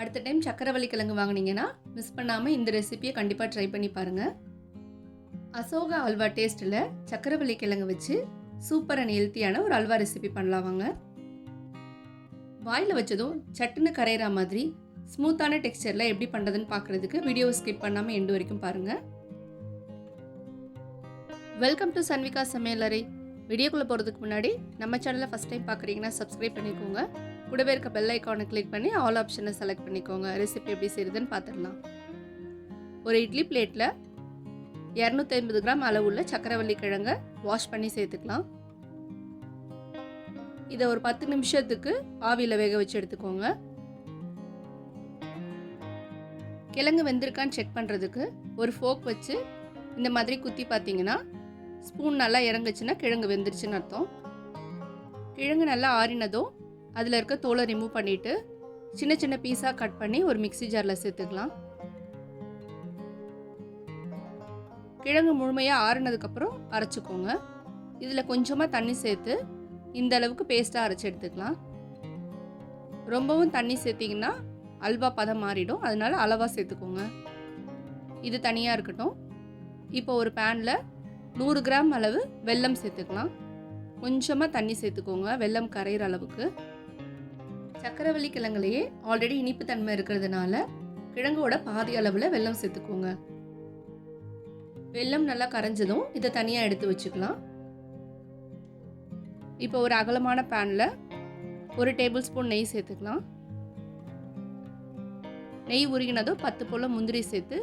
அடுத்த டைம் சக்கரவள்ளி கிழங்கு வாங்குனீங்கன்னா மிஸ் பண்ணாமல் இந்த ரெசிபியை கண்டிப்பாக ட்ரை பண்ணி பாருங்கள். அசோகா அல்வா டேஸ்ட்டில் சக்கரவள்ளி கிழங்கு வச்சு சூப்பர் அண்ட் ஹெல்த்தியான ஒரு அல்வா ரெசிபி பண்ணலாம் வாங்க. வாயில் வச்சதும் சட்டுன்னு கரையிற மாதிரி ஸ்மூத்தான டெக்ஸ்சரில் எப்படி பண்ணுறதுன்னு பார்க்குறதுக்கு வீடியோவை ஸ்கிப் பண்ணாமல் எண்டு வரைக்கும் பாருங்கள். வெல்கம் டு சன்விகா சமையலறை. வீடியோக்குள்ளே போகிறதுக்கு முன்னாடி நம்ம சேனலை ஃபஸ்ட் டைம் பார்க்குறீங்கன்னா சப்ஸ்கிரைப் பண்ணிக்கோங்க. கூடவே இருக்க பெல் ஐக்கானை கிளிக் பண்ணி ஆல் ஆப்ஷனை செலக்ட் பண்ணிக்கோங்க. ரெசிபி எப்படி செய்யுதுன்னு பார்த்துடலாம். ஒரு இட்லி பிளேட்டில் 250 கிராம் அளவுள்ள சக்கரவள்ளி கிழங்கை வாஷ் பண்ணி சேர்த்துக்கலாம். இதை ஒரு 10 நிமிஷத்துக்கு ஆவியில் வேக வச்சு எடுத்துக்கோங்க. கிழங்கு வெந்திருக்கான்னு செக் பண்ணுறதுக்கு ஒரு ஃபோக் வச்சு இந்த மாதிரி குத்தி பார்த்தீங்கன்னா ஸ்பூன் நல்லா இறங்குச்சுன்னா கிழங்கு வெந்துருச்சுன்னு அர்த்தம். கிழங்கு நல்லா ஆறினதும் அதில் இருக்க தோலை ரிமூவ் பண்ணிவிட்டு சின்ன சின்ன பீஸாக கட் பண்ணி ஒரு மிக்ஸி ஜாரில் சேர்த்துக்கலாம். கிழங்கு முழுமையாக ஆறினதுக்கப்புறம் அரைச்சிக்கோங்க. இதில் கொஞ்சமாக தண்ணி சேர்த்து இந்த அளவுக்கு பேஸ்ட்டாக அரைச்சி எடுத்துக்கலாம். ரொம்பவும் தண்ணி சேர்த்திங்கன்னா அல்வா பதம் மாறிடும், அதனால் அளவாக சேர்த்துக்கோங்க. இது தனியாக இருக்கட்டும். இப்போ ஒரு பேனில் 100 கிராம் அளவு வெல்லம் சேர்த்துக்கலாம். கொஞ்சமாக தண்ணி சேர்த்துக்கோங்க, வெல்லம் கரையிற அளவுக்கு. சக்கரவள்ளி கிழங்குலையே ஆல்ரெடி இனிப்பு தன்மை இருக்கிறதுனால கிழங்கோட பாதி அளவில் வெல்லம் சேர்த்துக்கோங்க. வெல்லம் நல்லா கரைஞ்சதும் இதை தனியாக எடுத்து வச்சுக்கலாம். இப்போ ஒரு அகலமான பேனில் 1 டேபிள் ஸ்பூன் நெய் சேர்த்துக்கலாம். நெய் உருகினதும் 10 போல் முந்திரி சேர்த்து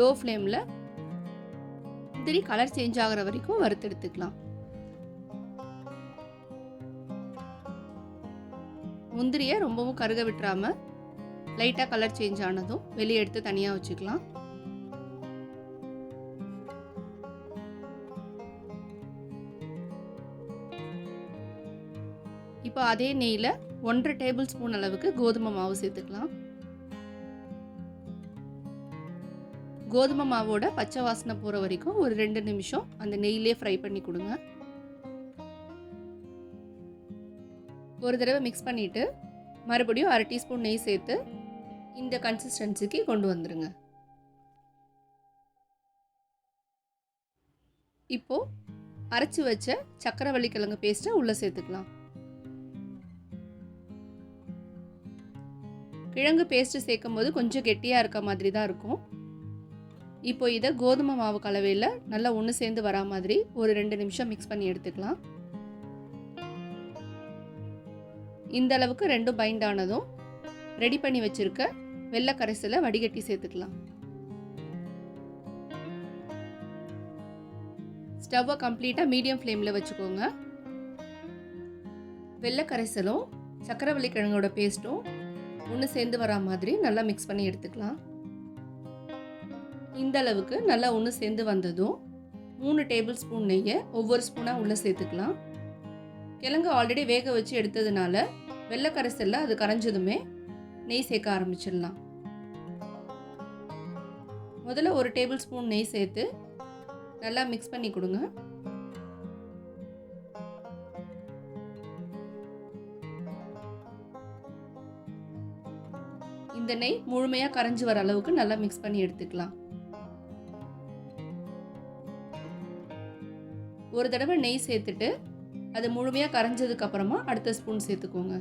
லோ ஃப்ளேமில் முந்திரி கலர் சேஞ்ச் ஆகிற வரைக்கும் வறுத்தெடுத்துக்கலாம். முந்திரியை ரொம்பவும் கருக விட்டுறாம லைட்டாக கலர் சேஞ்ச் ஆனதும் வெளியே எடுத்து தனியாக வச்சுக்கலாம். இப்போ அதே நெய்யில் 1.5 டேபிள் ஸ்பூன் அளவுக்கு கோதுமை மாவு சேர்த்துக்கலாம். கோதுமை மாவோட பச்சை வாசனை போகிற வரைக்கும் ஒரு 2 நிமிஷம் அந்த நெய்யிலே ஃப்ரை பண்ணி கொடுங்க. ஒரு தடவை மிக்ஸ் பண்ணிவிட்டு மறுபடியும் 1/2 டீஸ்பூன் நெய் சேர்த்து இந்த கன்சிஸ்டன்சிக்கு கொண்டு வந்துடுங்க. இப்போது அரைச்சி வச்ச சக்கரவள்ளி கிழங்கு பேஸ்ட்டை உள்ளே சேர்த்துக்கலாம். கிழங்கு பேஸ்ட்டு சேர்க்கும் போது கொஞ்சம் கெட்டியாக இருக்க மாதிரி தான் இருக்கும். இப்போ இதை கோதுமை மாவு கலவையில் நல்லா ஒன்று சேர்ந்து வரா மாதிரி ஒரு 2 நிமிஷம் மிக்ஸ் பண்ணி எடுத்துக்கலாம். இந்த அளவுக்கு ரெண்டும் பைண்ட் ஆனதும் ரெடி பண்ணி வச்சிருக்க வெள்ளை கரைசலை வடிகட்டி சேர்த்துக்கலாம். ஸ்டவ்வை கம்ப்ளீட்டாக மீடியம் ஃப்ளேமில் வச்சுக்கோங்க. வெள்ளை கரைசலும் சக்கரவள்ளி கிழங்கோட பேஸ்ட்டும் ஒன்று சேர்ந்து வரா மாதிரி நல்லா மிக்ஸ் பண்ணி எடுத்துக்கலாம். இந்த அளவுக்கு நல்லா ஒன்று சேர்ந்து வந்ததும் 3 டேபிள் ஸ்பூன் நெய்யை ஒவ்வொரு ஸ்பூனாக உள்ளே சேர்த்துக்கலாம். கிழங்கு ஆல்ரெடி வேக வச்சு எடுத்ததுனால வெள்ளை கரைசலில் அது கரைஞ்சதுமே நெய் சேர்க்க ஆரம்பிச்சிடலாம். முதல்ல 1 டேபிள் ஸ்பூன் நெய் சேர்த்து நல்லா மிக்ஸ் பண்ணி கொடுங்க. இந்த நெய் முழுமையாக கரைஞ்சி வர அளவுக்கு நல்லா மிக்ஸ் பண்ணி எடுத்துக்கலாம். ஒரு தடவை நெய் சேர்த்துட்டு அது முழுமையாக கரைஞ்சதுக்கு அப்புறமா அடுத்த ஸ்பூன் சேர்த்துக்கோங்க.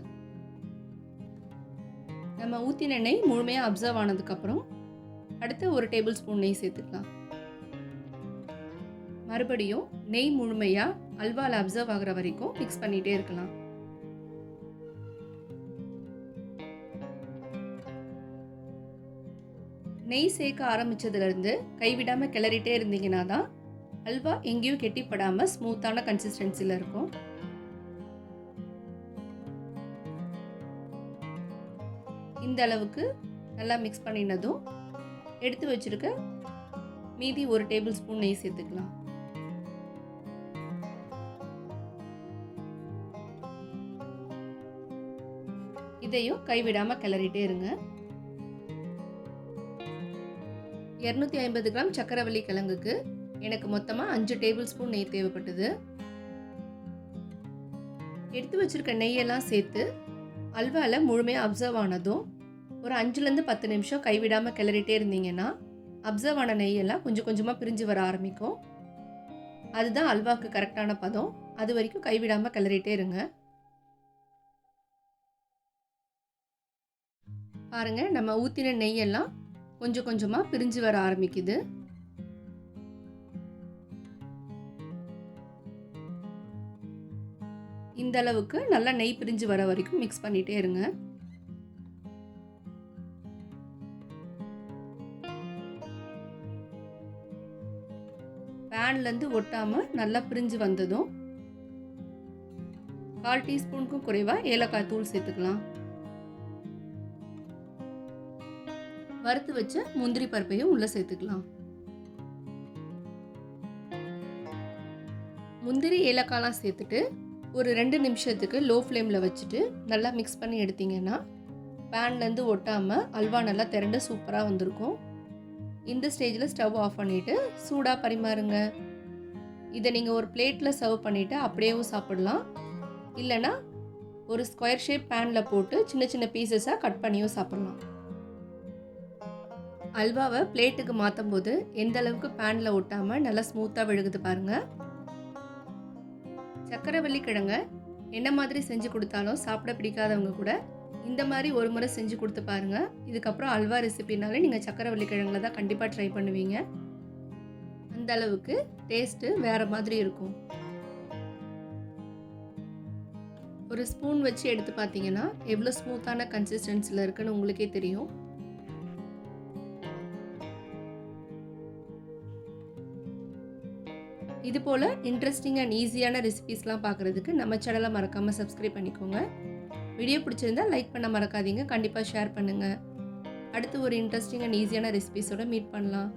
நம்ம ஊற்றின நெய் முழுமையாக அப்சர்வ் ஆனதுக்கப்புறம் அடுத்து 1 டேபிள் ஸ்பூன் நெய் சேர்த்துக்கலாம். மறுபடியும் நெய் முழுமையாக அல்வாவில் அப்சர்வ் ஆகிற வரைக்கும் மிக்ஸ் பண்ணிகிட்டே இருக்கலாம். நெய் சேர்க்க ஆரம்பித்ததுலேருந்து கைவிடாமல் கிளறிட்டே இருந்தீங்கன்னா தான் அல்வா எங்கேயும் கெட்டிப்படாமல் ஸ்மூத்தான கன்சிஸ்டன்சியில் இருக்கும். இந்த அளவுக்கு நல்லா மிக்ஸ் பண்ணினதும் எடுத்து வச்சிருக்க மீதி 1 டேபிள் ஸ்பூன் நெய் சேர்த்துக்கலாம். இதையும் கைவிடாமல் கிளறிட்டே இருங்க. 250 கிராம் சக்கரவள்ளி கிழங்குக்கு எனக்கு மொத்தமாக 5 டேபிள் ஸ்பூன் நெய் தேவைப்பட்டது. எடுத்து வச்சிருக்க நெய்யெல்லாம் சேர்த்து அல்வாவில் முழுமையாக அப்சர்வ் ஆனதும் ஒரு 5லேருந்து 10 நிமிஷம் கைவிடாமல் கிளறிட்டே இருந்தீங்கன்னா அப்சர்வ் ஆன நெய்யெல்லாம் கொஞ்சம் கொஞ்சமாக பிரிஞ்சு வர ஆரம்பிக்கும். அதுதான் அல்வாவுக்கு கரெக்டான பதம். அது வரைக்கும் கைவிடாமல் கிளறிட்டே இருங்க. பாருங்கள், நம்ம ஊற்றின நெய்யெல்லாம் கொஞ்சம் கொஞ்சமாக பிரிஞ்சு வர ஆரம்பிக்குது. இந்த அளவுக்கு நல்லா நெய் பிரிஞ்சு வர வரைக்கும் மிக்ஸ் பண்ணிகிட்டே இருங்க. பேன்லேருந்து ஒட்டாமல் நல்லா பிரிஞ்சு வந்ததும் 1/4 டீஸ்பூனுக்கும் குறைவாக ஏலக்காய் தூள் சேர்த்துக்கலாம். வறுத்து வச்ச முந்திரி பருப்பையும் உள்ளே சேர்த்துக்கலாம். முந்திரி ஏலக்காய்லாம் சேர்த்துட்டு ஒரு 2 நிமிஷத்துக்கு லோ ஃப்ளேமில் வச்சுட்டு நல்லா மிக்ஸ் பண்ணி எடுத்தீங்கன்னா பேன்லேருந்து ஒட்டாமல் அல்வா நல்லா திரண்டு சூப்பராக வந்திருக்கும். இந்த ஸ்டேஜில் ஸ்டவ் ஆஃப் பண்ணிவிட்டு சூடாக பரிமாறுங்க. இதை நீங்கள் ஒரு பிளேட்டில் சர்வ் பண்ணிவிட்டு அப்படியேவும் சாப்பிடலாம். இல்லைனா ஒரு ஸ்கொயர் ஷேப் பேனில் போட்டு சின்ன சின்ன பீசஸாக கட் பண்ணியும் சாப்பிட்லாம். அல்வாவை பிளேட்டுக்கு மாற்றும் போது எந்த அளவுக்கு பேனில் ஒட்டாமல் நல்லா ஸ்மூத்தாக விழுகுது பாருங்கள். சக்கரவள்ளி கிழங்க என்ன மாதிரி செஞ்சு கொடுத்தாலும் சாப்பிட பிடிக்காதவங்க கூட இந்த மாதிரி ஒரு முறை செஞ்சு கொடுத்து பாருங்கள். இதுக்கப்புறம் அல்வா ரெசிபினாலே நீங்கள் சக்கரவள்ளி கிழங்குல தான் கண்டிப்பாக ட்ரை பண்ணுவீங்க. அந்த அளவுக்கு டேஸ்ட்டு வேறு மாதிரி இருக்கும். ஒரு ஸ்பூன் வச்சு எடுத்து பார்த்தீங்கன்னா எவ்வளோ ஸ்மூத்தான கன்சிஸ்டன்சியில் இருக்குன்னு உங்களுக்கே தெரியும். இது போல் இன்ட்ரெஸ்டிங் அண்ட் ஈஸியான ரெசிபீஸ்லாம் பார்க்குறதுக்கு நம்ம சேனலை மறக்காமல் சப்ஸ்கிரைப் பண்ணிக்கோங்க. வீடியோ பிடிச்சிருந்தா லைக் பண்ண மறக்காதீங்க. கண்டிப்பாக ஷேர் பண்ணுங்கள். அடுத்து ஒரு இன்ட்ரெஸ்டிங் அண்ட் ஈஸியான ரெசிபீஸோட மீட் பண்ணலாம்.